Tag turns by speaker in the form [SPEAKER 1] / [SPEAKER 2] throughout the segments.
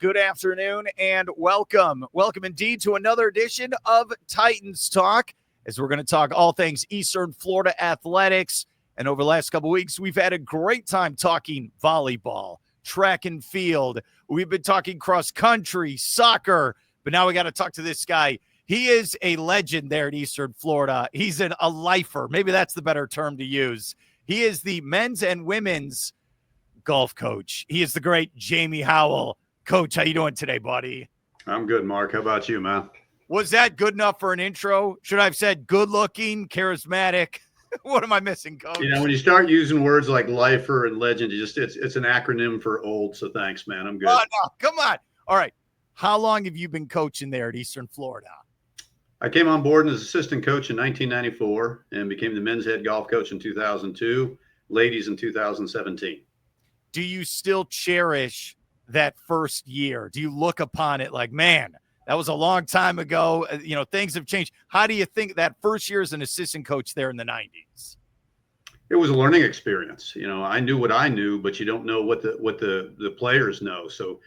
[SPEAKER 1] good afternoon, and welcome. Welcome indeed to another edition of Titans Talk, as we're going to talk all things Eastern Florida athletics. And over the last couple of weeks, we've had a great time talking volleyball, track and field. We've been talking cross country, soccer, but now we got to talk to this guy. He is a legend there at Eastern Florida. He's a lifer. Maybe that's the better term to use. He is the men's and women's golf coach. He is the great Jamie Howell. Coach, how you doing today, buddy?
[SPEAKER 2] I'm good, Mark. How about you, man?
[SPEAKER 1] Was that good enough for an intro? Should I have said good-looking, charismatic? What am I missing, Coach?
[SPEAKER 2] You know, when you start using words like lifer and legend, it's an acronym for old. So thanks, man. I'm good.
[SPEAKER 1] Oh, no, come on. All right. How long have you been coaching there at Eastern Florida?
[SPEAKER 2] I came on board as assistant coach in 1994 and became the men's head golf coach in 2002, ladies in 2017.
[SPEAKER 1] Do you still cherish that first year? Do you look upon it like, man, that was a long time ago? You know, things have changed. How do you think that first year as an assistant coach there in the 90s?
[SPEAKER 2] It was a learning experience. You know, I knew what I knew, but you don't know what the players know. So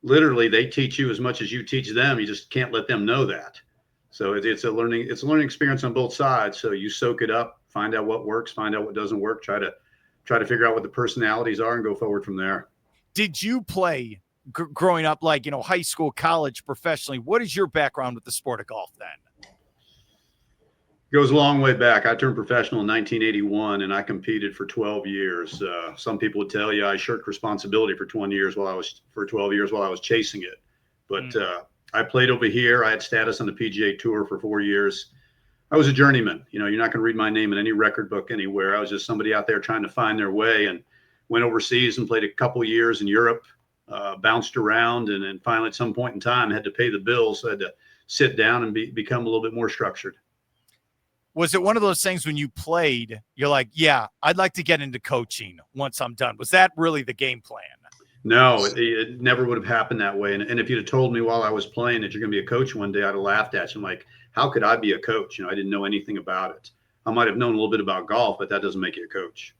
[SPEAKER 2] literally they teach you as much as you teach them. You just can't let them know that. So it's a learning experience on both sides. So you soak it up, find out what works, find out what doesn't work, try to figure out what the personalities are and go forward from there.
[SPEAKER 1] Did you play growing up, like, you know, high school, college, professionally? What is your background with the sport of golf then?
[SPEAKER 2] It goes a long way back. I turned professional in 1981 and I competed for 12 years. Some people would tell you I shirked responsibility for 12 years while I was chasing it. But I played over here. I had status on the PGA Tour for 4 years. I was a journeyman. You know, you're not going to read my name in any record book anywhere. I was just somebody out there trying to find their way, and went overseas and played a couple of years in Europe, bounced around, and then finally at some point in time had to pay the bills. So I had to sit down and become a little bit more structured.
[SPEAKER 1] Was it one of those things when you played, you're like, yeah, I'd like to get into coaching once I'm done? Was that really the game plan?
[SPEAKER 2] No, it never would have happened that way. And if you'd have told me while I was playing that you're going to be a coach one day, I'd have laughed at you. I'm like, how could I be a coach? You know, I didn't know anything about it. I might have known a little bit about golf, but that doesn't make you a coach.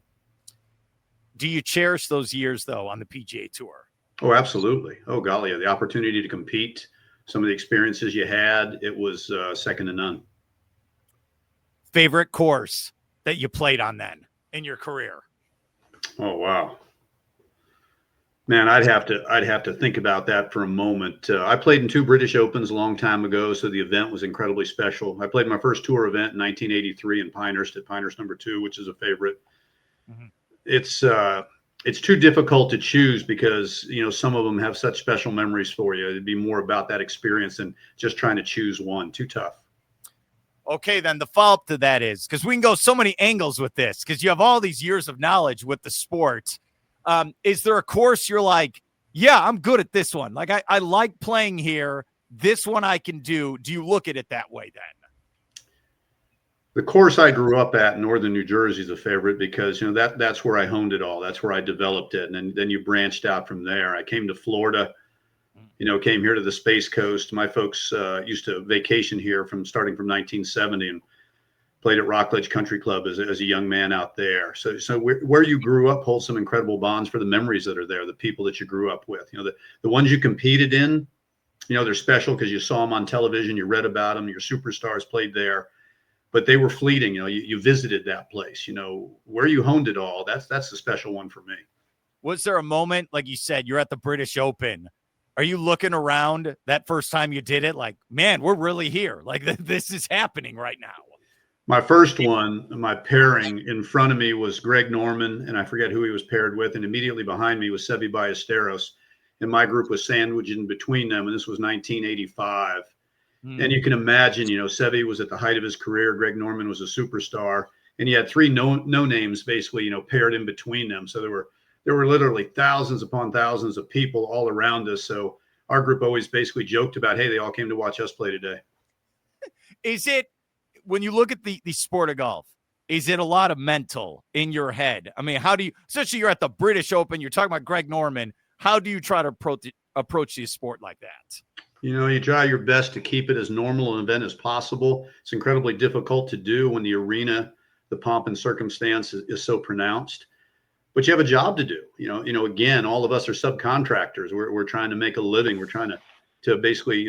[SPEAKER 1] Do you cherish those years, though, on the PGA Tour?
[SPEAKER 2] Oh, absolutely. Oh, golly, the opportunity to compete, some of the experiences you had, it was second to none.
[SPEAKER 1] Favorite course that you played on then in your career?
[SPEAKER 2] Oh, wow. Man, I'd have to think about that for a moment. I played in 2 British Opens a long time ago, so the event was incredibly special. I played my first tour event in 1983 in Pinehurst at Pinehurst number 2, which is a favorite. Mm-hmm. It's too difficult to choose because, you know, some of them have such special memories for you. It'd be more about that experience than just trying to choose one. Too tough.
[SPEAKER 1] Okay, then the follow-up to that is, because we can go so many angles with this, because you have all these years of knowledge with the sport. Is there a course you're like, yeah, I'm good at this one? Like, I like playing here. This one I can do. Do you look at it that way then?
[SPEAKER 2] The course I grew up at in northern New Jersey is a favorite because, you know, that's where I honed it all. That's where I developed it. And then you branched out from there. I came to Florida, you know, came here to the Space Coast. My folks used to vacation here starting from 1970 and played at Rockledge Country Club as a young man out there. So where you grew up holds some incredible bonds for the memories that are there, the people that you grew up with. You know, the ones you competed in, you know, they're special because you saw them on television, you read about them, your superstars played there, but they were fleeting. You know, you visited that place. You know, where you honed it all, that's the special one for me. Was
[SPEAKER 1] there a moment, like you said, you're at the British Open? Are you looking around that first time you did it like, man, we're really here? Like, this is happening right now.
[SPEAKER 2] My first one, my pairing in front of me was Greg Norman, and I forget who he was paired with. And immediately behind me was Seve Ballesteros. And my group was sandwiched in between them. And this was 1985. And you can imagine, you know, Seve was at the height of his career. Greg Norman was a superstar. And he had 3 no names basically, you know, paired in between them. So there were literally thousands upon thousands of people all around us. So our group always basically joked about, hey, they all came to watch us play today.
[SPEAKER 1] Is it, when you look at the sport of golf, is it a lot of mental in your head? I mean, how do you, especially you're at the British Open, you're talking about Greg Norman, how do you try to approach the sport like that?
[SPEAKER 2] You know, you try your best to keep it as normal an event as possible. It's incredibly difficult to do when the arena, the pomp and circumstance is so pronounced. but you have a job to do. Again, all of us are subcontractors. We're trying to make a living. We're trying to basically,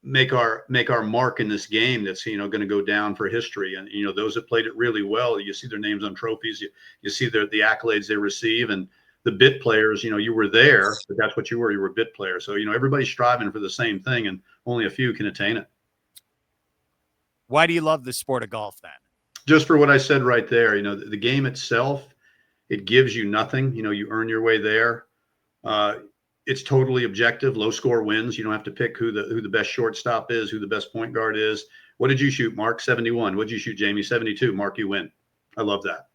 [SPEAKER 2] make our mark in this game that's, going to go down for history. And, those that played it really well, you see their names on trophies, you see the accolades they receive. And the bit players, you were there, but that's what you were a bit player. So, everybody's striving for the same thing, and only a few can attain it.
[SPEAKER 1] Why do you love the sport of golf then?
[SPEAKER 2] Just for what I said right there, the game itself, it gives you nothing. You earn your way there. It's totally objective. Low score wins. You don't have to pick who the best shortstop is, who the best point guard is. What did you shoot, Mark? 71. What did you shoot, Jamie? 72. Mark, you win. I love that.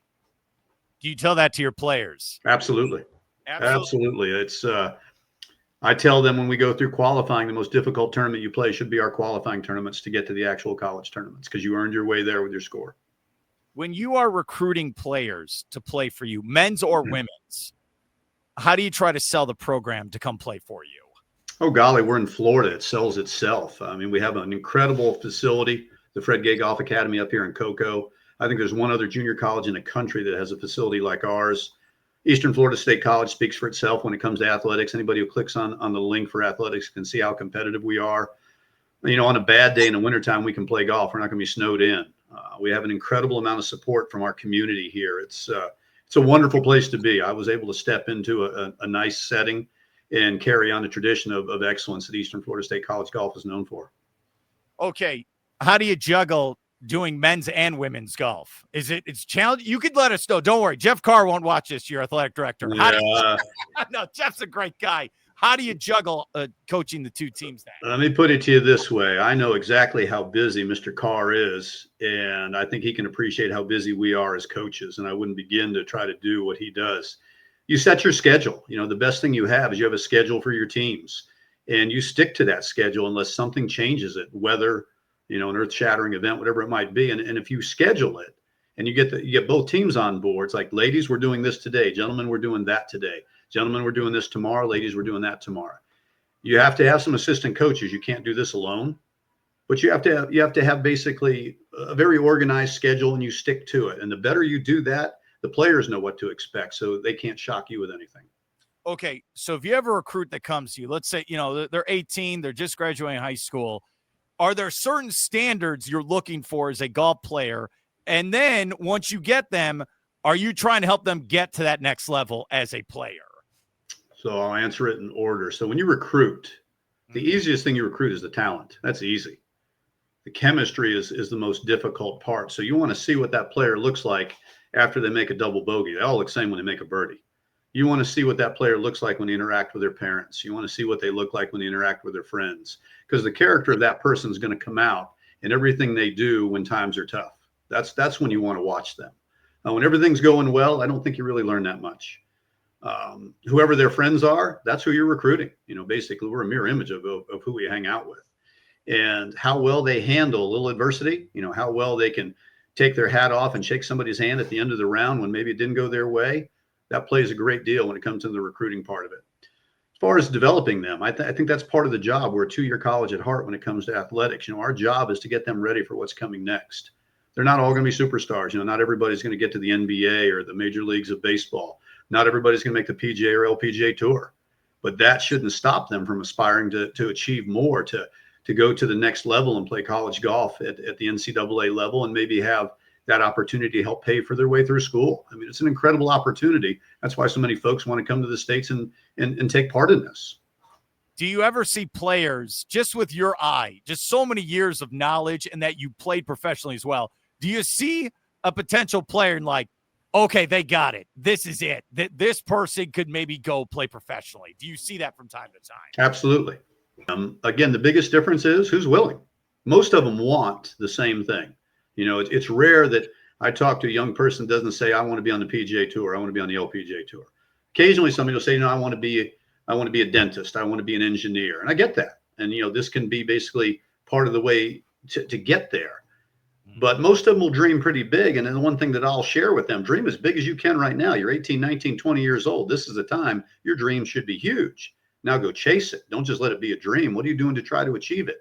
[SPEAKER 1] Do you tell that to your players?
[SPEAKER 2] Absolutely. It's I tell them when we go through qualifying, the most difficult tournament you play should be our qualifying tournaments to get to the actual college tournaments, because you earned your way there with your score.
[SPEAKER 1] When you are recruiting players to play for you, men's or women's, how do you try to sell the program to come play for you?
[SPEAKER 2] Oh, golly, we're in Florida. It sells itself. I mean, we have an incredible facility, the Fred Gay Golf Academy up here in Cocoa. I think there's one other junior college in the country that has a facility like ours. Eastern Florida State College speaks for itself when it comes to athletics. Anybody who clicks on the link for athletics can see how competitive we are. On a bad day in the wintertime, we can play golf. We're not going to be snowed in. We have an incredible amount of support from our community here. It's a wonderful place to be. I was able to step into a nice setting and carry on the tradition of excellence that Eastern Florida State College golf is known for.
[SPEAKER 1] Okay. How do you juggle doing men's and women's golf? It's challenging? You could let us know. Don't worry. Jeff Carr won't watch this, your athletic director. No, Jeff's a great guy. How do you juggle coaching the two teams then?
[SPEAKER 2] Let me put it to you this way. I know exactly how busy Mr. Carr is, and I think he can appreciate how busy we are as coaches, and I wouldn't begin to try to do what he does. You set your schedule. The best thing you have is you have a schedule for your teams, and you stick to that schedule unless something changes it, weather, an earth-shattering event, whatever it might be. And if you schedule it and you get both teams on board, it's like, ladies, we're doing this today. Gentlemen, we're doing that today. Gentlemen, we're doing this tomorrow. Ladies, we're doing that tomorrow. You have to have some assistant coaches. You can't do this alone, but you have to have basically a very organized schedule, and you stick to it. And the better you do that, the players know what to expect, so they can't shock you with anything.
[SPEAKER 1] Okay, so if you have a recruit that comes to you, let's say, they're 18, they're just graduating high school, are there certain standards you're looking for as a golf player? And then once you get them, are you trying to help them get to that next level as a player?
[SPEAKER 2] So I'll answer it in order. So when you recruit, the easiest thing you recruit is the talent. That's easy. The chemistry is the most difficult part. So you want to see what that player looks like after they make a double bogey. They all look the same when they make a birdie. You want to see what that player looks like when they interact with their parents. You want to see what they look like when they interact with their friends, because the character of that person is going to come out in everything they do when times are tough. That's when you want to watch them. When everything's going well, I don't think you really learn that much. Whoever their friends are, that's who you're recruiting. Basically, we're a mirror image of who we hang out with, and how well they handle a little adversity. How well they can take their hat off and shake somebody's hand at the end of the round when maybe it didn't go their way. That plays a great deal when it comes to the recruiting part of it. As far as developing them, I think that's part of the job. We're a 2-year college at heart when it comes to athletics. Our job is to get them ready for what's coming next. They're not all going to be superstars. Not everybody's going to get to the NBA or the major leagues of baseball. Not everybody's going to make the PGA or LPGA tour, but that shouldn't stop them from aspiring to achieve more, to go to the next level and play college golf at the NCAA level, and maybe have that opportunity to help pay for their way through school. I mean, it's an incredible opportunity. That's why so many folks want to come to the States and take part in this.
[SPEAKER 1] Do you ever see players, just with your eye, just so many years of knowledge and that you played professionally as well, do you see a potential player and like, okay, they got it. This is it. This person could maybe go play professionally. Do you see that from time to time?
[SPEAKER 2] Absolutely. Again, the biggest difference is who's willing. Most of them want the same thing. It's rare that I talk to a young person that doesn't say, I want to be on the PGA Tour. I want to be on the LPGA Tour. Occasionally somebody will say, I want to be a dentist. I want to be an engineer. And I get that. And, this can be basically part of the way to get there. But most of them will dream pretty big. And then the one thing that I'll share with them, dream as big as you can right now. You're 18, 19, 20 years old. This is the time your dream should be huge. Now go chase it. Don't just let it be a dream. What are you doing to try to achieve it?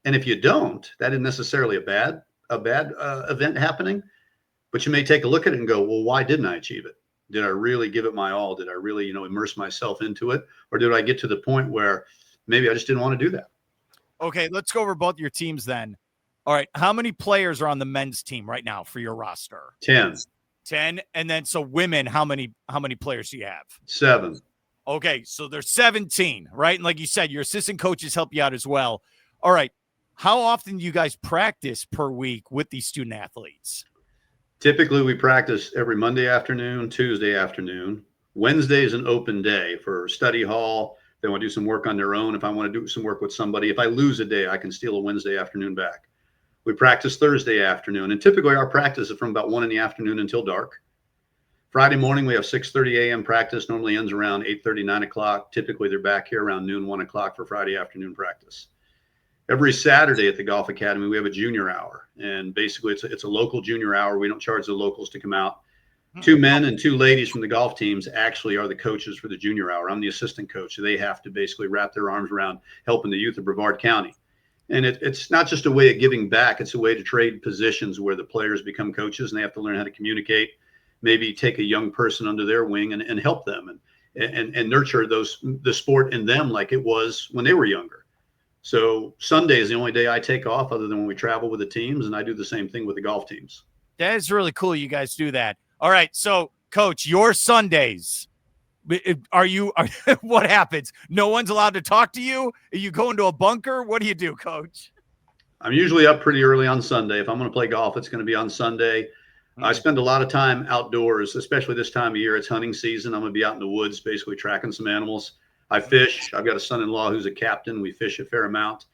[SPEAKER 2] And if you don't, that isn't necessarily a bad event happening, but you may take a look at it and go, well, why didn't I achieve it? Did I really give it my all? Did I really, immerse myself into it? Or did I get to the point where maybe I just didn't want to do that?
[SPEAKER 1] Okay, let's go over both your teams then. All right, how many players are on the men's team right now for your roster?
[SPEAKER 2] 10.
[SPEAKER 1] 10. And then so women, how many players do you have?
[SPEAKER 2] 7.
[SPEAKER 1] Okay, so there's 17, right? And like you said, your assistant coaches help you out as well. All right, how often do you guys practice per week with these student athletes?
[SPEAKER 2] Typically, we practice every Monday afternoon, Tuesday afternoon. Wednesday is an open day for study hall. They want to do some work on their own. If I want to do some work with somebody, if I lose a day, I can steal a Wednesday afternoon back. We practice Thursday afternoon, and typically our practice is from about 1 in the afternoon until dark. Friday morning, we have 6:30 a.m. practice. Normally ends around 8:30, 9 o'clock. Typically, they're back here around noon, 1 o'clock for Friday afternoon practice. Every Saturday at the Golf Academy, we have a junior hour, and basically it's a local junior hour. We don't charge the locals to come out. 2 men and 2 ladies from the golf teams actually are the coaches for the junior hour. I'm the assistant coach, so they have to basically wrap their arms around helping the youth of Brevard County. And it's not just a way of giving back. It's a way to trade positions where the players become coaches and they have to learn how to communicate, maybe take a young person under their wing and help them and nurture the sport in them like it was when they were younger. So Sunday is the only day I take off other than when we travel with the teams, and I do the same thing with the golf teams.
[SPEAKER 1] That is really cool. You guys do that. All right. So, Coach, your Sundays, what happens? No one's allowed to talk to you? Are you go into a bunker? What do you do, Coach?
[SPEAKER 2] I'm usually up pretty early on Sunday. If I'm going to play golf, it's going to be on Sunday. I spend a lot of time outdoors, especially this time of year. It's hunting season. I'm going to be out in the woods, basically tracking some animals. I fish. I've got a son-in-law who's a captain. We fish a fair amount.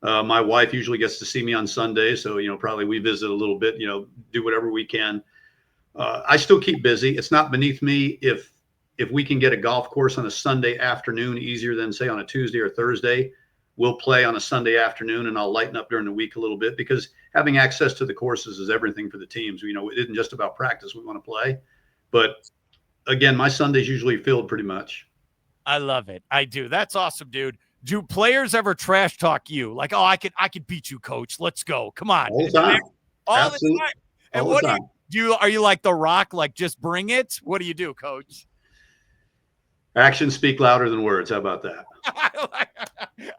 [SPEAKER 2] My wife usually gets to see me on Sunday. So, probably we visit a little bit, do whatever we can. I still keep busy. It's not beneath me if we can get a golf course on a Sunday afternoon easier than, say, on a Tuesday or Thursday. We'll play on a Sunday afternoon, and I'll lighten up during the week a little bit because having access to the courses is everything for the teams. It isn't just about practice. We want to play. But, again, my Sunday's usually filled pretty much.
[SPEAKER 1] I love it. I do. That's awesome, dude. Do players ever trash talk you? Like, oh, I could beat you, Coach. Let's go. Come on.
[SPEAKER 2] All the time.
[SPEAKER 1] All the time. And what
[SPEAKER 2] time.
[SPEAKER 1] are you like The Rock? Like, just bring it? What do you do, Coach?
[SPEAKER 2] Actions speak louder than words. How about that?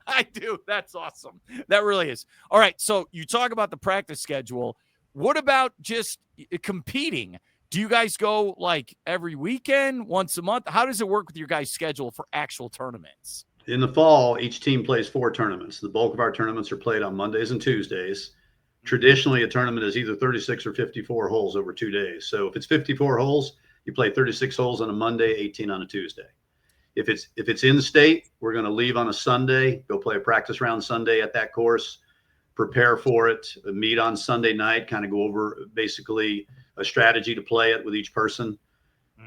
[SPEAKER 1] I do. That's awesome. That really is. All right. So you talk about the practice schedule. What about just competing? Do you guys go like every weekend, once a month? How does it work with your guys' schedule for actual tournaments?
[SPEAKER 2] In the fall, each team plays 4 tournaments. The bulk of our tournaments are played on Mondays and Tuesdays. Traditionally, a tournament is either 36 or 54 holes over 2 days. So if it's 54 holes, you play 36 holes on a Monday, 18 on a Tuesday. If it's in state, we're going to leave on a Sunday, go play a practice round Sunday at that course, prepare for it, meet on Sunday night, kind of go over basically a strategy to play it with each person.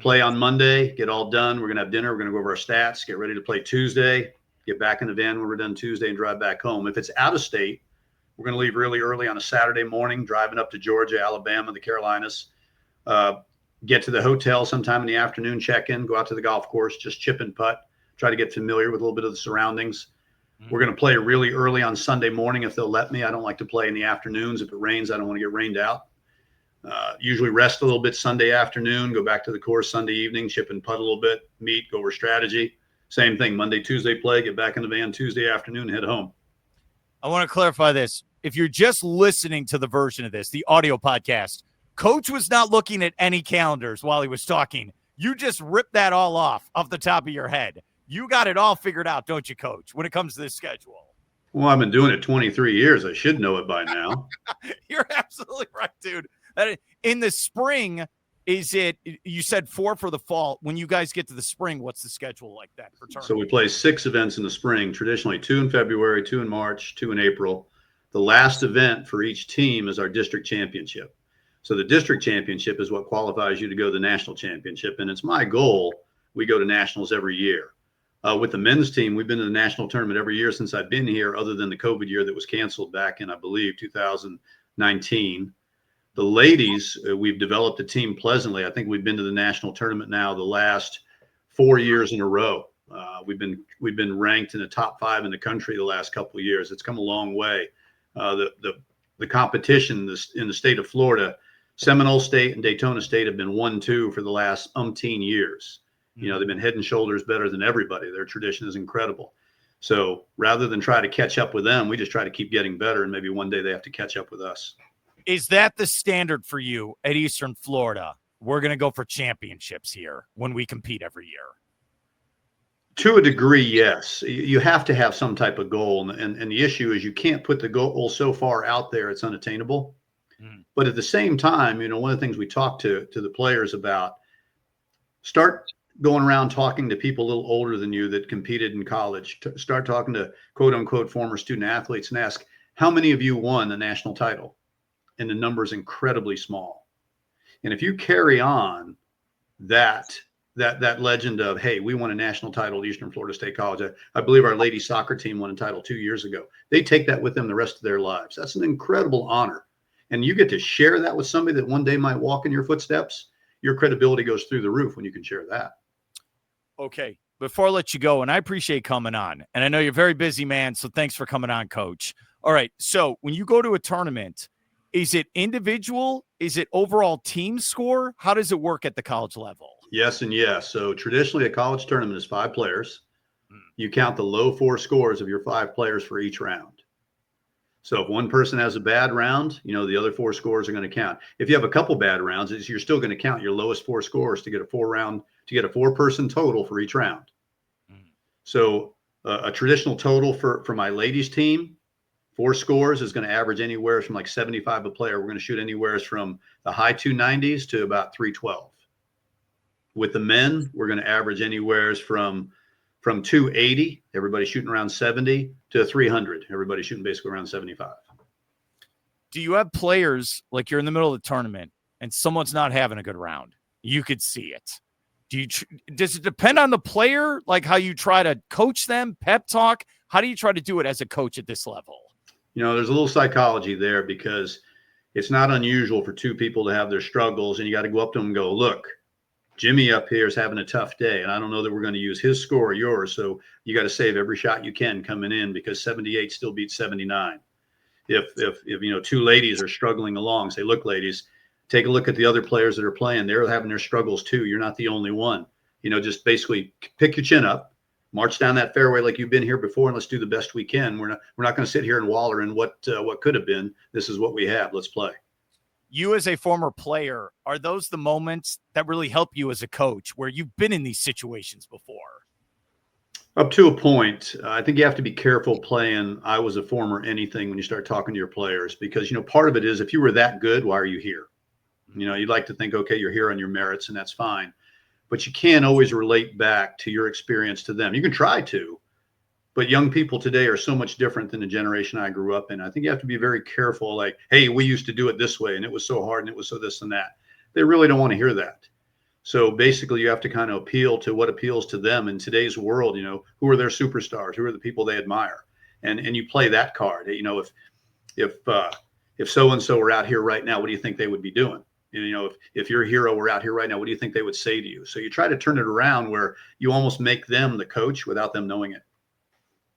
[SPEAKER 2] Play on Monday, get all done. We're going to have dinner. We're going to go over our stats, get ready to play Tuesday, get back in the van when we're done Tuesday and drive back home. If it's out of state, we're going to leave really early on a Saturday morning, driving up to Georgia, Alabama, the Carolinas, get to the hotel sometime in the afternoon, check in, go out to the golf course, just chip and putt, try to get familiar with a little bit of the surroundings. We're going to play really early on Sunday morning if they'll let me. I don't like to play in the afternoons. If it rains, I don't want to get rained out. Usually rest a little bit Sunday afternoon, go back to the course Sunday evening, chip and putt a little bit, meet, go over strategy. Same thing, Monday, Tuesday play, get back in the van Tuesday afternoon, head home.
[SPEAKER 1] I want to clarify this. If you're just listening to the version of this, the audio podcast, Coach was not looking at any calendars while he was talking. You just ripped that all off the top of your head. You got it all figured out, don't you, Coach, when it comes to this schedule?
[SPEAKER 2] Well, I've been doing it 23 years. I should know it by now.
[SPEAKER 1] You're absolutely right, dude. In the spring, is it, you said 4 for the fall. When you guys get to the spring, what's the schedule like that for tournament?
[SPEAKER 2] So we play 6 events in the spring, traditionally 2 in February, 2 in March, 2 in April. The last event for each team is our district championship. So the district championship is what qualifies you to go to the national championship. And it's my goal, we go to nationals every year. With the men's team, we've been to the national tournament every year since I've been here, other than the COVID year that was canceled back in, I believe, 2019. The ladies, we've developed a team pleasantly. I think we've been to the national tournament now the last 4 years in a row. We've been ranked in the top 5 in the country the last couple of years. It's come a long way. The competition in the state of Florida Seminole State and Daytona State have been 1-2 for the last umpteen years. They've been head and shoulders better than everybody. Their tradition is incredible. So rather than try to catch up with them, we just try to keep getting better, and maybe one day they have to catch up with us.
[SPEAKER 1] Is that the standard for you at Eastern Florida? We're going to go for championships here when we compete every year.
[SPEAKER 2] To a degree, yes. You have to have some type of goal, and the issue is you can't put the goal so far out there it's unattainable. But at the same time, one of the things we talk to the players about, start going around talking to people a little older than you that competed in college. Start talking to quote unquote former student athletes and ask, how many of you won a national title? And the number is incredibly small. And if you carry on that legend of, hey, we won a national title at Eastern Florida State College. I believe our ladies soccer team won a title 2 years ago. They take that with them the rest of their lives. That's an incredible honor. And you get to share that with somebody that one day might walk in your footsteps. Your credibility goes through the roof when you can share that.
[SPEAKER 1] Okay. Before I let you go, and I appreciate coming on, and I know you're a very busy man, so thanks for coming on, Coach. All right. So when you go to a tournament, is it individual? Is it overall team score? How does it work at the college level?
[SPEAKER 2] Yes and yes. So traditionally, a college tournament is 5 players. You count the low 4 scores of your 5 players for each round. So if one person has a bad round, the other 4 scores are going to count. If you have a couple bad rounds, you're still going to count your lowest 4 scores to get a 4-person total for each round. So a traditional total for my ladies team, 4 scores is going to average anywhere from like 75 a player. We're going to shoot anywhere from the high 290s to about 312. With the men, we're going to average anywhere from 280, everybody shooting around 70, to 300, everybody shooting basically around 75.
[SPEAKER 1] Do you have players, like you're in the middle of the tournament and someone's not having a good round? You could see it. Does it depend on the player, like how you try to coach them, pep talk? How do you try to do it as a coach at this level?
[SPEAKER 2] There's a little psychology there because it's not unusual for 2 people to have their struggles, and you got to go up to them and go, look, Jimmy up here is having a tough day, and I don't know that we're going to use his score or yours, so you got to save every shot you can coming in because 78 still beats 79. If 2 ladies are struggling along, say, look, ladies, take a look at the other players that are playing. They're having their struggles too. You're not the only one. Just basically pick your chin up, march down that fairway like you've been here before, and let's do the best we can. We're not going to sit here and waller in what could have been. This is what we have. Let's play.
[SPEAKER 1] You as a former player, are those the moments that really help you as a coach where you've been in these situations before?
[SPEAKER 2] Up to a point. I think you have to be careful playing I was a former anything when you start talking to your players because, part of it is if you were that good, why are you here? You'd like to think, okay, you're here on your merits and that's fine. But you can't always relate back to your experience to them. You can try to, but young people today are so much different than the generation I grew up in. I think you have to be very careful, like, hey, we used to do it this way and it was so hard and it was so this and that. They really don't want to hear that. So basically you have to kind of appeal to what appeals to them in today's world. Who are their superstars? Who are the people they admire? And you play that card. If so-and-so were out here right now, what do you think they would be doing? If your hero were out here right now, what do you think they would say to you? So you try to turn it around where you almost make them the coach without them knowing it.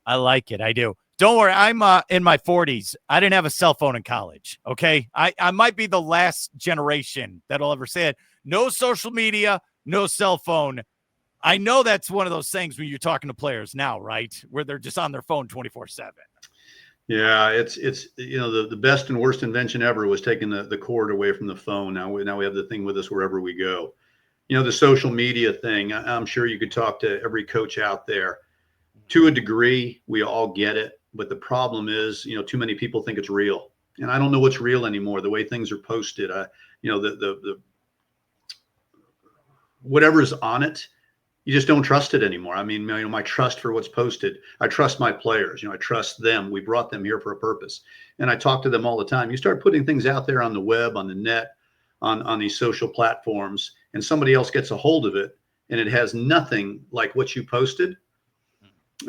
[SPEAKER 1] I like it. I do. Don't worry. I'm in my 40s. I didn't have a cell phone in college. Okay. I might be the last generation that'll ever say it. No social media, no cell phone. I know that's one of those things when you're talking to players now, right? Where they're just on their phone 24/7.
[SPEAKER 2] Yeah, it's the best and worst invention ever was taking the cord away from the phone. Now we have the thing with us wherever we go. The social media thing, I'm sure you could talk to every coach out there. To a degree, we all get it, but the problem is, too many people think it's real, and I don't know what's real anymore. The way things are posted, the whatever's on it, you just don't trust it anymore. I mean, my trust for what's posted, I trust my players. I trust them. We brought them here for a purpose, and I talk to them all the time. You start putting things out there on the web, on the net, on these social platforms, and somebody else gets a hold of it, and it has nothing like what you posted.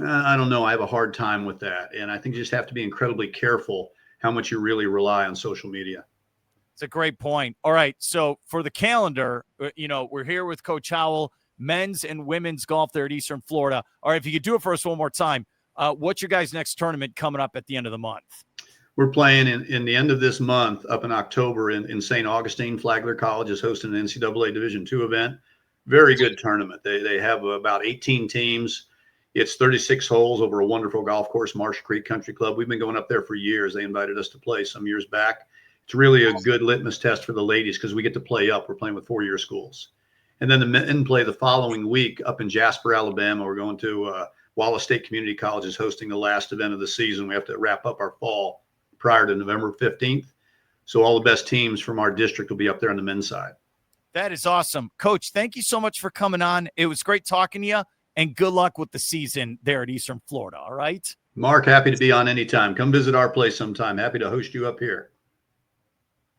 [SPEAKER 2] I don't know. I have a hard time with that. And I think you just have to be incredibly careful how much you really rely on social media.
[SPEAKER 1] It's a great point. All right. So for the calendar, we're here with Coach Howell, men's and women's golf there at Eastern Florida. All right. If you could do it for us one more time, what's your guys' next tournament coming up at the end of the month?
[SPEAKER 2] We're playing in the end of this month up in October in St. Augustine. Flagler College is hosting an NCAA Division II event. Very good tournament. They have about 18 teams. It's 36 holes over a wonderful golf course, Marsh Creek Country Club. We've been going up there for years. They invited us to play some years back. It's really a good litmus test for the ladies because we get to play up. We're playing with 4-year schools. And then the men play the following week up in Jasper, Alabama. We're going to Wallace State Community College is hosting the last event of the season. We have to wrap up our fall prior to November 15th. So all the best teams from our district will be up there on the men's side.
[SPEAKER 1] That is awesome. Coach, thank you so much for coming on. It was great talking to you, and good luck with the season there at Eastern Florida, all right?
[SPEAKER 2] Mark, happy to be on anytime. Come visit our place sometime. Happy to host you up here.